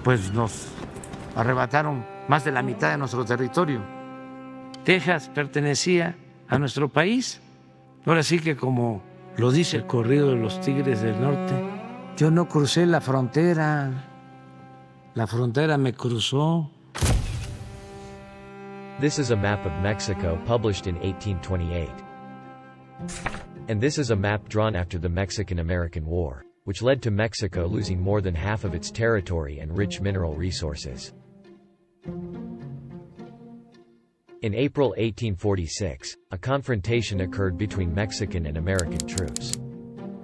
pues nos arrebataron más de la mitad de nuestro territorio. Texas pertenecía a nuestro país. Ahora sí que, como lo dice el corrido de los Tigres del Norte, yo no crucé la frontera me cruzó. This is a map of Mexico published in 1828. And this is a map drawn after the Mexican-American War, which led to Mexico losing more than half of its territory and rich mineral resources. In April 1846, a confrontation occurred between Mexican and American troops.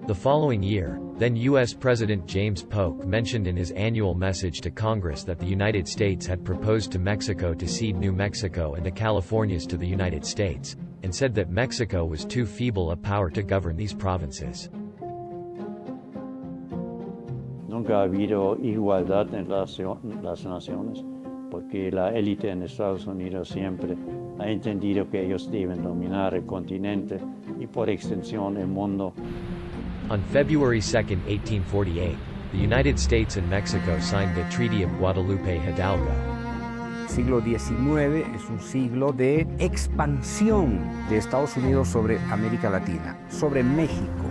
The following year, then U.S. President James Polk mentioned in his annual message to Congress that the United States had proposed to Mexico to cede New Mexico and the Californias to the United States, and said that Mexico was too feeble a power to govern these provinces. Nunca ha habido igualdad en las naciones, porque la élite en Estados Unidos siempre ha entendido que ellos deben dominar el continente y por extensión el mundo. On February 2, 1848, the United States and Mexico signed the Treaty of Guadalupe Hidalgo. El siglo XIX es un siglo de expansión de Estados Unidos sobre América Latina, sobre México.